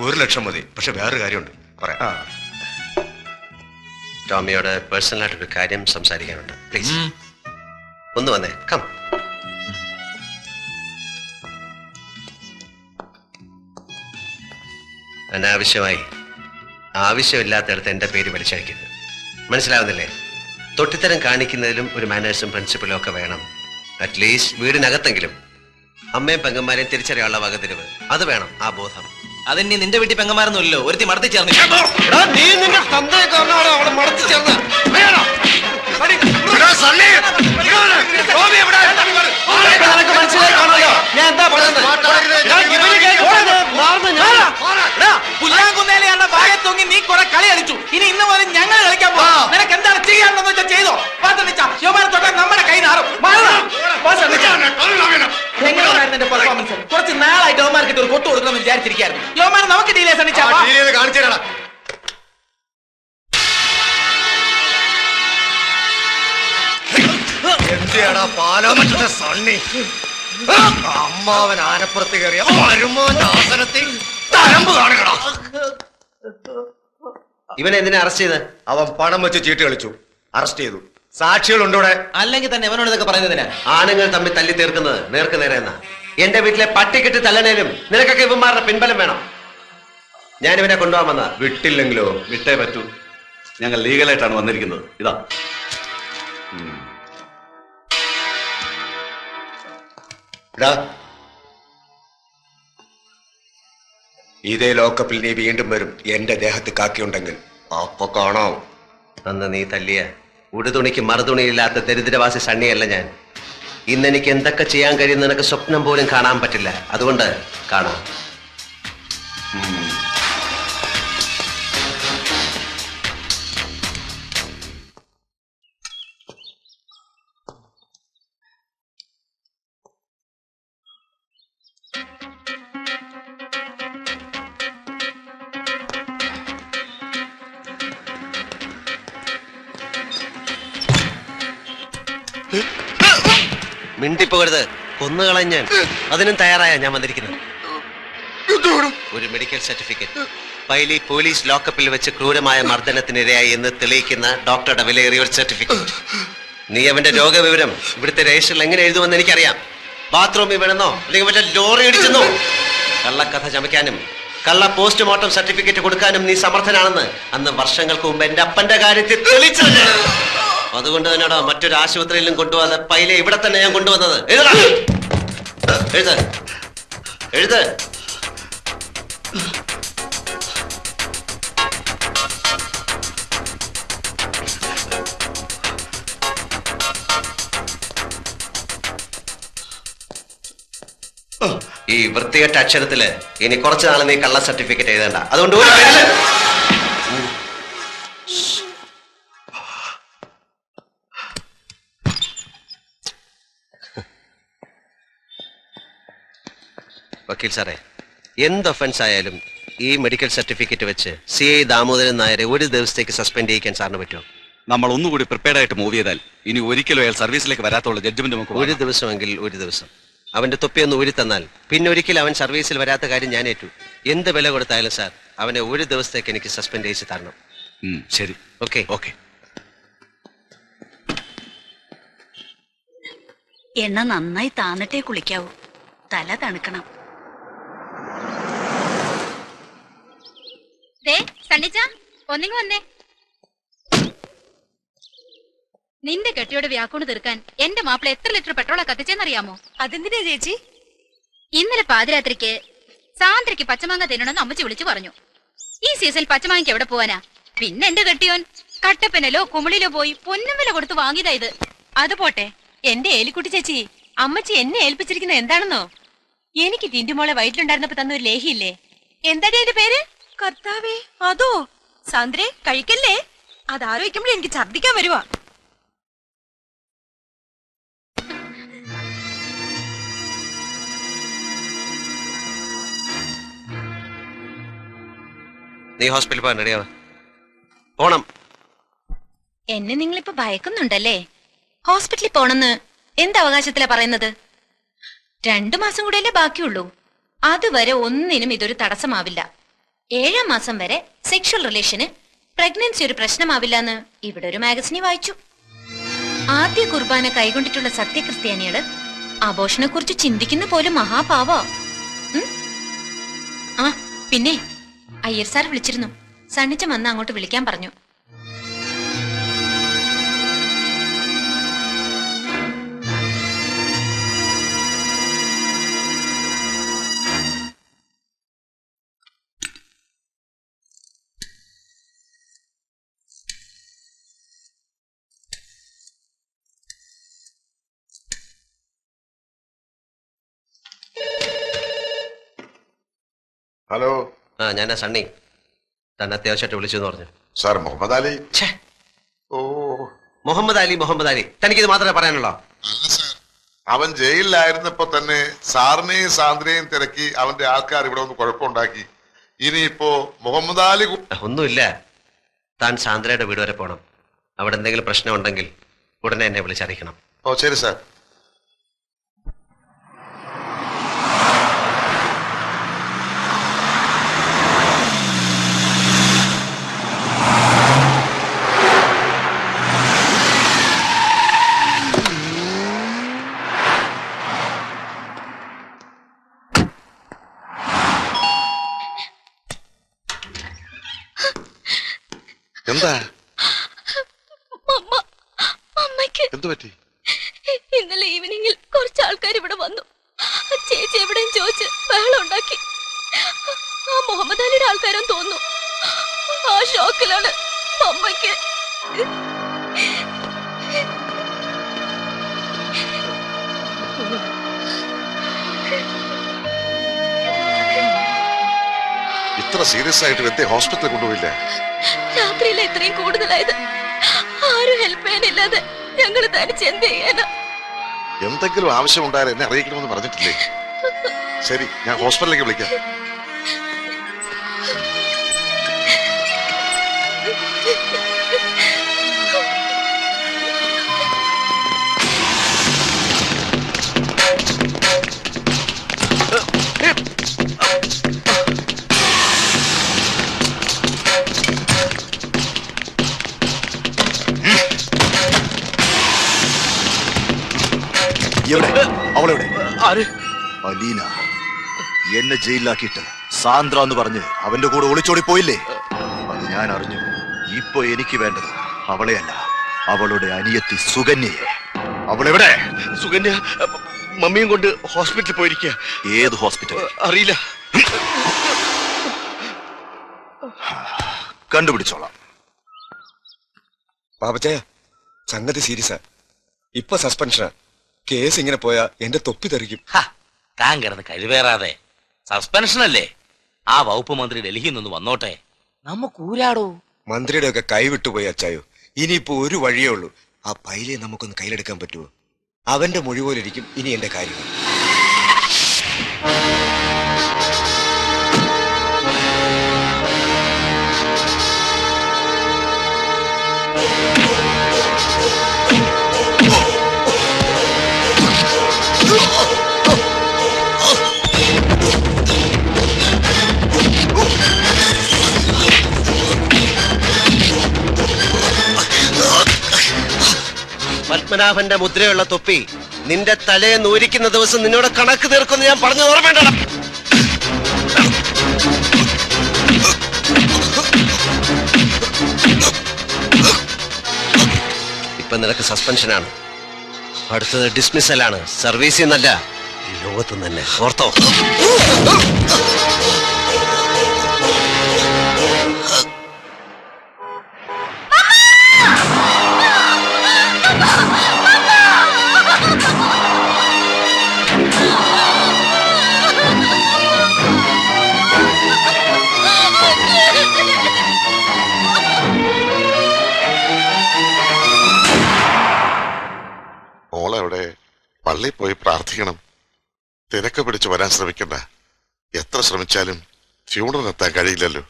1 ലക്ഷം മതി. പക്ഷെ വേറൊരു കാര്യമുണ്ട് പറയാം. ടോമിയോട് പേഴ്സണലായിട്ടൊരു കാര്യം സംസാരിക്കാനുണ്ട്. പ്ലീസ് ഒന്ന് വന്നേ. കം. അനാവശ്യമായി ആവശ്യമില്ലാത്തടത്ത് എന്റെ പേര് വലിച്ചഴിക്കരുത്. മനസ്സിലാവുന്നില്ലേ? തൊട്ടിത്തരം കാണിക്കുന്നതിലും ഒരു മാനേഴ്സും പ്രിൻസിപ്പലും ഒക്കെ വേണം. അറ്റ്ലീസ്റ്റ് വീടിനകത്തെങ്കിലും അമ്മയും പെങ്ങന്മാരെയും തിരിച്ചറിയാനുള്ള വകതിരിവ് അത് വേണം. ആ ബോധം അതിന് നിന്റെ വീട്ടിൽ പെങ്ങന്മാരൊന്നുമില്ലല്ലോ. ഒരുത്തി മടത്തി ചേർന്ന് പുല്ലാങ്കുന്നേലെയാണ് വായെ തൂങ്ങി നീ കുറെ കളി കളിച്ചു. ഇനി ഇന്ന് മുതൽ ഞങ്ങൾ കളിക്കാൻ പോകാം. നിനക്ക് എന്താണ് ചെയ്യാണെന്ന് വെച്ചാൽ ചെയ്തോ. യോമാനെ തൊട്ടാൽ നമ്മുടെ കൈ നാറും. എങ്ങനെയായിരുന്നു എന്റെ പെർഫോമൻസ്? കുറച്ച് നാളായിട്ട് യോമാർക്കിട്ട് ഒരു കൊട്ടു കൊടുക്കണമെന്ന് വിചാരിച്ചിരിക്കുന്നു. യോമാനെ നമുക്ക് ഡീലേഴ്സ് കാണിച്ചാ എന്തിയാടാ പാലാമറ്റത്തെ സണ്ണി അമ്മാവൻ ആനപ്പുറത്ത് കയറിയ വരുമാന്റെ ആസനത്തിൽ തരമ്പ് കാണുകടാ. ഇവനെ എന്തിനാ അറസ്റ്റ് ചെയ്ത്? അവൻ പണം വെച്ച് ചീട്ട് കളിച്ചു. അറസ്റ്റ് ചെയ്തു. സാക്ഷികളുണ്ട് ഇവിടെ. അല്ലെങ്കിൽ തന്നെ അവനോട് ഇതൊക്കെ പറയുന്നതിനാ? ആണുങ്ങൾ തമ്മിൽ തല്ലി തീർക്കുന്നത് നേർക്ക് നേരെ എന്നാ. എന്റെ വീട്ടിലെ പട്ടിക്കെട്ട് തല്ലണേലും നിനക്കൊക്കെ ഇവന്മാരുടെ പിൻബലം വേണം. ഞാൻ ഇവനെ കൊണ്ടുപോകാൻ വന്ന. വിട്ടില്ലെങ്കിലോ? വിട്ടേ പറ്റൂ. ഞങ്ങൾ ലീഗലായിട്ടാണ് വന്നിരിക്കുന്നത്. ഇതാ ഇതേ ലോക്കപ്പിൽ നീ വീണ്ടും വരും. എന്റെ ദേഹത്ത് കാക്കിയുണ്ടെങ്കിൽ അപ്പൊ കാണാം. അന്ന് നീ തല്ലിയ ഉടുതുണിക്ക് മറുതുണിയില്ലാത്ത ദരിദ്രവാസി സണ്ണിയല്ല ഞാൻ. ഇന്നെനിക്ക് എന്തൊക്കെ ചെയ്യാൻ കഴിയുന്ന നിനക്ക് സ്വപ്നം പോലും കാണാൻ പറ്റില്ല. അതുകൊണ്ട് കാണാം. മിണ്ടിപ്പോകരുത്. കൊന്നുകളഞ്ഞ ഞാൻ. അതിനും തയ്യാറായ ഞാൻ വന്നിരിക്കുന്നത്. ഒരു മെഡിക്കൽ സർട്ടിഫിക്കറ്റ്, പൈലി പോലീസ് ലോക്കപ്പിൽ വെച്ച് ക്രൂരമായ മർദ്ദനത്തിനിരയായി എന്ന് തെളിയിക്കുന്ന ഡോക്ടറുടെ വിലയേറിയ ഒരു സർട്ടിഫിക്കറ്റ്. നീ അവന്റെ രോഗവിവരം ഇവിടുത്തെ രജിസ്റ്ററിൽ എങ്ങനെ എഴുതുമെന്ന് എനിക്കറിയാം. ബാത്റൂമിൽ വീണെന്നോ അല്ലെങ്കിൽ മറ്റേ ലോറി ഇടിച്ചെന്നോ കള്ളക്കഥ ചമയ്ക്കാനും കള്ള പോസ്റ്റ്മോർട്ടം സർട്ടിഫിക്കറ്റ് കൊടുക്കാനും നീ സമർത്ഥനാണെന്ന് അന്ന് വർഷങ്ങൾക്ക് മുമ്പ് എന്റെ അപ്പന്റെ കാര്യത്തിൽ തെളിയിച്ചത്. അതുകൊണ്ട് തന്നെയാണോ മറ്റൊരു ആശുപത്രിയിലും കൊണ്ടുപോകാതെ പൈലെ ഇവിടെ തന്നെ ഞാൻ കൊണ്ടുവന്നത്. എഴുത് എഴുത്. ഈ വൃത്തികെട്ട അക്ഷരത്തില് ഇനി കുറച്ചു നാൾ നീ കള്ള സർട്ടിഫിക്കറ്റ് എഴുതണ്ട. അതുകൊണ്ട് വക്കീൽ സാറേ, എന്ത് ഒഫൻസ് ആയാലും ഈ മെഡിക്കൽ സർട്ടിഫിക്കറ്റ് വെച്ച് CI ദാമോദരൻ നായരെ 1 ദിവസത്തേക്ക് സസ്പെൻഡ് ചെയ്യിക്കാൻ സാറിന് പറ്റുമോ? നമ്മൾ ഒന്നുകൂടി പ്രിപ്പയർഡ് ആയിട്ട് മൂവ് ചെയ്താൽ ഇനി ഒരിക്കലും അയാൾ സർവീസിലേക്ക് വരാത്തുള്ള ജഡ്ജ്മെന്റ് നമുക്ക് 1 ദിവസമെങ്കിൽ 1 ദിവസം. അവന്റെ തൊപ്പിയൊന്ന് ഊരി തന്നാൽ പിന്നെ ഒരിക്കലും അവൻ സർവീസിൽ വരാത്ത കാര്യം ഞാൻ ഏറ്റു. എന്ത് വില കൊടുത്തായാലും സാർ അവനെ 1 ദിവസത്തേക്ക് എനിക്ക് സസ്പെൻഡ് ചെയ്ത് തരണം. ശരി. Okay okay. എണ്ണ നന്നായി താന്നിട്ടേ കുളിക്കാവൂ. തല തണുക്കണം. ഒന്നിങ്ങ് വന്നേ. നിന്റെ കെട്ടിയോട് വ്യാക്കൂണ് തീർക്കാൻ എന്റെ മാപ്പിള എത്ര ലിറ്റർ പെട്രോളാ കത്തിച്ചെന്നറിയാമോ? അതെന്തിനാ ചേച്ചി? ഇന്നലെ പാതിരാത്രിക്ക് സാന്ദ്രയ്ക്ക് പച്ചമാങ്ങ തിന്നണമെന്ന് അമ്മച്ചി വിളിച്ചു പറഞ്ഞു. ഈ സീസണിൽ പച്ചമാങ്ങയ്ക്ക് എവിടെ പോവാനാ? പിന്നെ എന്റെ കെട്ടിയോൻ കട്ടപ്പനലോ കുമിളിലോ പോയി പൊന്നും വില കൊടുത്ത് വാങ്ങിയതാ ഇത്. അത് പോട്ടെ, എന്റെ ഏലിക്കുട്ടി ചേച്ചി, അമ്മച്ചി എന്നെ ഏൽപ്പിച്ചിരിക്കുന്നത് എന്താണെന്നോ? എനിക്ക് ടിന്റുമോളെ വയറ്റിലുണ്ടായിരുന്നപ്പോ തന്ന ഒരു ലേഹിയില്ലേ, എന്താടി അതിന്റെ പേര്? കർത്താവേ, അതോ? സാന്ദ്രേ, കഴിക്കല്ലേ, അതാലോചിക്കുമ്പോൾ എനിക്ക് ഛർദിക്കാൻ വരുവാ. നീ ഹോസ്പിറ്റലിൽ പോകാൻ റെഡിയാവാ. പോണം. എന്നെ നിങ്ങളിപ്പോ ഭയക്കുന്നുണ്ടല്ലേ? ഹോസ്പിറ്റലിൽ പോണെന്ന് എന്ത് അവകാശത്തിലാ പറയുന്നത്? 2 മാസം കൂടെയല്ലേ ബാക്കിയുള്ളൂ. അതുവരെ ഒന്നിനും ഇതൊരു തടസ്സമാവില്ല. 7ാം മാസം വരെ സെക്ഷൽ റിലേഷന് പ്രഗ്നൻസി ഒരു പ്രശ്നമാവില്ലെന്ന് ഇവിടെ ഒരു മാഗസിനിൽ വായിച്ചു. ആദ്യ കുർബാന കൈകൊണ്ടിട്ടുള്ള സത്യക്രിസ്ത്യാനികള് ആഘോഷനെ കുറിച്ച് ചിന്തിക്കുന്ന പോലും മഹാപാവ. ആ പിന്നെ അയ്യർ സാർ വിളിച്ചിരുന്നു. സണ്ണിച്ച വന്ന് അങ്ങോട്ട് വിളിക്കാൻ പറഞ്ഞു. ഹലോ. ആ ഞാനാ സണ്ണി. തന്നെ അത്യാവശ്യമായിട്ട് വിളിച്ചു എന്ന് പറഞ്ഞു. സാർ മുഹമ്മദ് അലി. ഓ, മുഹമ്മദ് അലി. തനിക്കിത് മാത്രമേ പറയാനുള്ളൂ? അല്ല സാർ, അവൻ ജയിലിലായിരുന്നപ്പോ തന്നെ സാറിനെയും സാന്ദ്രയെയും തിരക്കി അവന്റെ ആൾക്കാർ ഇവിടെ ഒന്ന് കുഴപ്പമുണ്ടാക്കി. ഇനിയിപ്പോ മുഹമ്മദ് അലി ഒന്നുമില്ല. താൻ സാന്ദ്രയുടെ വീട് വരെ പോകണം. അവിടെ എന്തെങ്കിലും പ്രശ്നം ഉണ്ടെങ്കിൽ ഉടനെ എന്നെ വിളിച്ചറിയിക്കണം. ഓ ശരി സാർ. എന്താ എന്തു പറ്റി? ഇന്നലെ ഈവനിങ്ങിൽ കുറച്ച് ആൾക്കാർ ഇവിടെ വന്നു. ചേച്ചി എവിടെയും ചോദിച്ച് ബഹളം ഉണ്ടാക്കി. ആ മുഹമ്മദ് അലിയുടെ ആൾക്കാരും തോന്നുന്നു. ആ ഷോക്കിലാണ് അമ്മയ്ക്ക്. ഇത്ര സീരിയസ് ആയിട്ട് എന്തേ ഹോസ്പിറ്റലിൽ കൊണ്ടുപോയില്ലേ? രാത്രിയിലെ ഇത്രയും കൂടുതലായത്. ആരും ഹെൽപ്പ് ചെയ്യാനില്ലാതെ ഞങ്ങൾ തനിച്ച് എന്ത് ചെയ്യാനാ? എന്തെങ്കിലും ആവശ്യമുണ്ടായാലും എന്നെ അറിയിക്കണമെന്ന് പറഞ്ഞിട്ടില്ലേ? ശരി, ഞാൻ ഹോസ്പിറ്റലിലേക്ക് വിളിക്കാം. അവളെവിടെ? അലീന എന്നെ ജയിലിലാക്കിയിട്ട് സാന്ദ്ര എന്ന് പറഞ്ഞ് അവന്റെ കൂടെ ഒളിച്ചോടി പോയില്ലേ? അത് ഞാൻ അറിഞ്ഞു. ഇപ്പൊ എനിക്ക് വേണ്ടത് അവളെയല്ല, അവളുടെ അനിയത്തി സുകന്യയെ. അവളെവിടെ? സുകന്യ മമ്മിയും കൊണ്ട് ഹോസ്പിറ്റലിൽ പോയിരിക്കുക. ഏത് ഹോസ്പിറ്റൽ? അറിയില്ല. കണ്ടുപിടിച്ചോളാം. പാപ്പച്ചയ, സംഗതി സീരിയസാ. ഇപ്പൊ സസ്പെൻഷനാ. കേസ് ഇങ്ങനെ പോയാ എന്റെ തൊപ്പി തെറിക്കും. താൻ കിടന്ന് കഴിവേറാതെ. സസ്പെൻഷൻ അല്ലേ? ആ വകുപ്പ് മന്ത്രി ഡൽഹിയിൽ നിന്ന് വന്നോട്ടെ, നമുക്ക് ഊരാടോ. മന്ത്രിയുടെ ഒക്കെ കൈവിട്ടുപോയി അച്ചായോ. ഇനിയിപ്പോ ഒരു വഴിയേ ഉള്ളൂ. ആ പൈലെ നമുക്കൊന്ന് കയ്യിലെടുക്കാൻ പറ്റുമോ? അവന്റെ മൊഴി പോലിരിക്കും ഇനി എന്റെ കാര്യങ്ങൾ. പത്മനാഭന്റെ മുദ്രയുള്ള തൊപ്പി നിന്റെ തലയെ നൂരിക്കുന്ന ദിവസം നിന്നോട് കണക്ക് തീർക്കുമെന്ന് ഞാൻ പറഞ്ഞു ഓർമ്മേണ്ടടാ. ഇപ്പൊ നിനക്ക് സസ്പെൻഷനാണ്. അടുത്തത് ഡിസ്മിസലാണ്. സർവീസിൽ നിന്നല്ല, ഈ ലോകത്ത് തന്നെ. ഓർത്തോ? മോളെവിടെ? പള്ളിയിൽ പോയി പ്രാർത്ഥിക്കണം. തിരക്ക് പിടിച്ച് വരാൻ ശ്രമിക്കണ്ട. എത്ര ശ്രമിച്ചാലും ഫ്യൂണറൽ എത്താൻ കഴിയില്ലല്ലോ.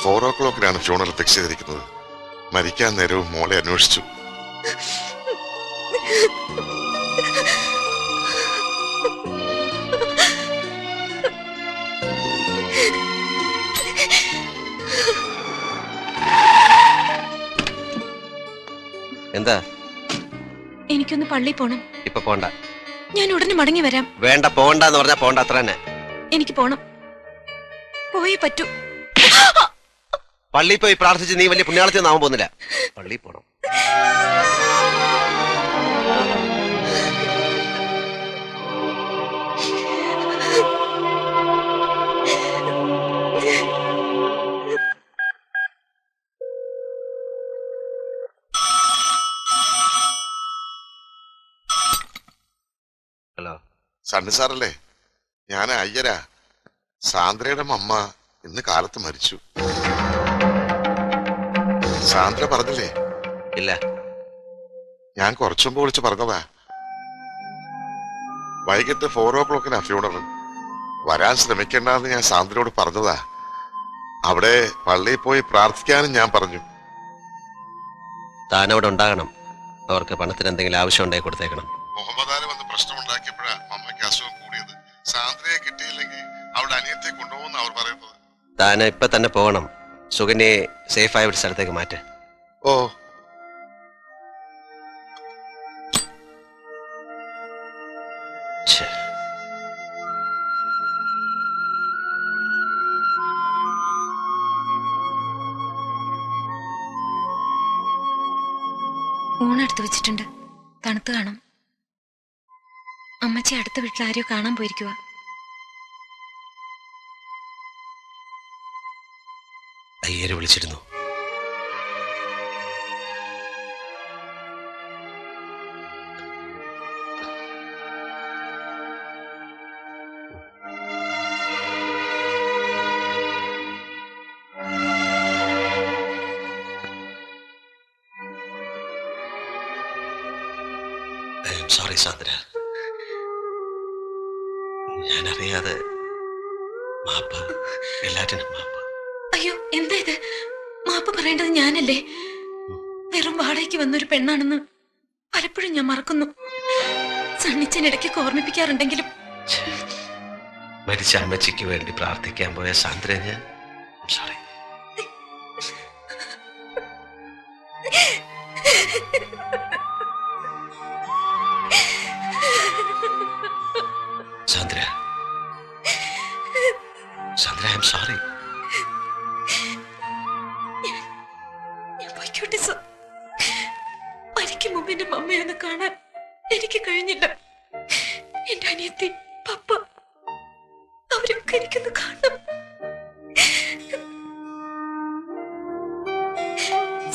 4 o'clock ഫ്യൂണറൽ ഫിക്സ് ചെയ്തിരിക്കുന്നത്. മരിക്കാൻ നേരവും മോളെ അന്വേഷിച്ചു. എന്താ? എനിക്കൊന്ന് പള്ളി പോണം. ഇപ്പൊ പോണ്ട. ഞാൻ ഉടനെ മടങ്ങി വരാം. വേണ്ട, പോണ്ടെന്ന് പറഞ്ഞാ പോണ്ട, അത്ര തന്നെ. എനിക്ക് പോണം, പോയേ പറ്റൂ. പള്ളിയിൽ പോയി പ്രാർത്ഥിച്ച് നീ വലിയ പുണ്യാളത്തിൽ ആവാൻ പോകുന്നില്ല. പള്ളിയിൽ പോണം. ഹലോ, സണ്ണി സാറല്ലേ? ഞാൻ അയ്യരാ. സാന്ദ്രയുടെ അമ്മ ഇന്ന് കാലത്ത് മരിച്ചു. സാന്ദ്ര പറഞ്ഞില്ലേ? ഇല്ല. ഞാൻ കുറച്ചു മുമ്പ് വിളിച്ച് പറഞ്ഞതാ. വൈകിട്ട് 4 o'clock ഫ്യൂണറൽ. വരാൻ ശ്രമിക്കണ്ടെന്ന് ഞാൻ സാന്ദ്രയോട് പറഞ്ഞതാ. അവിടെ പള്ളിയിൽ പോയി പ്രാർത്ഥിക്കാനും ഞാൻ പറഞ്ഞു. താനവിടെ ഉണ്ടാകണം. അവർക്ക് പണത്തിന് എന്തെങ്കിലും ആവശ്യം ഉണ്ടായി കൊടുത്തേക്കണം. മുഹമ്മദ് ആലി വന്ന് പ്രശ്നമുണ്ടാക്കിയപ്പോഴാ അമ്മയ്ക്ക് അസുഖം കൂടിയത്. സാന്ദ്രയെ കിട്ടിയില്ലെങ്കിൽ അവിടെ അനിയത്തെ കൊണ്ടുപോകുന്ന അവർ പറയുന്നത്. താൻ ഇപ്പൊ തന്നെ പോകണം. സുകന്യെ സേഫായ ഒരു സ്ഥലത്തേക്ക് മാറ്റ്. ഓ, ഊണെടുത്ത് വെച്ചിട്ടുണ്ട്, തണുത്ത് കാണും. അമ്മച്ചി അടുത്ത വീട്ടിൽ ആരെയോ കാണാൻ പോയിരിക്കുക. അയ്യര് വിളിച്ചിരുന്നു. സോറി സാന്ദ്ര, ഞാനറിയാതെ. മാപ്പ്, എല്ലാറ്റിനും മാപ്പ്. അയ്യോ, എന്താ ഇത്? മാപ്പ് പറയേണ്ടത് ഞാനല്ലേ? വെറും വാടകയ്ക്ക് വന്നൊരു പെണ്ണാണെന്ന് പലപ്പോഴും ഞാൻ മറക്കുന്നു. സണ്ണിച്ചൻ ഇടയ്ക്കൊക്കെ ഓർമ്മിപ്പിക്കാറുണ്ടെങ്കിലും. മരിച്ച അമ്മച്ചിക്ക് വേണ്ടി പ്രാർത്ഥിക്കാൻ പോയ സാന്ദ്ര ഞാൻ. Sorry. Sandra, Sandra, I am sorry. ഞാൻ പോയിക്കോട്ടെ സർ. മരിക്കും മുമ്പ് എന്റെ മമ്മയൊന്ന് കാണാൻ എനിക്ക് കഴിഞ്ഞില്ല. എന്റെ അനിയത്തി, പപ്പ, അവരൊക്കെ എനിക്കൊന്ന് കാണണം.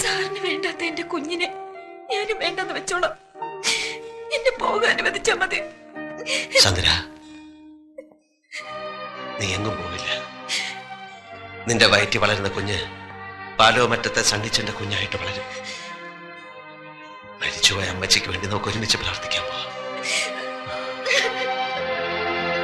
സാറിന് വേണ്ടാത്ത എന്റെ കുഞ്ഞിനെ ഞാനും വേണ്ടെന്ന് വെച്ചോളാം. എന്നെ പോകാൻ അനുവദിച്ചാ മതി. സാന്ദ്ര, നീ എങ്ങും പോവില്ല. നിന്റെ വയറ്റി വളരുന്ന കുഞ്ഞ് പാലോമറ്റത്തെ സണ്ണിച്ചന്റെ കുഞ്ഞായിട്ട് വളരും. മരിച്ചുപോയ അമ്മച്ചിക്ക് വേണ്ടി നമുക്ക് ഒരുമിച്ച് പ്രാർത്ഥിക്കാൻ പോവാം.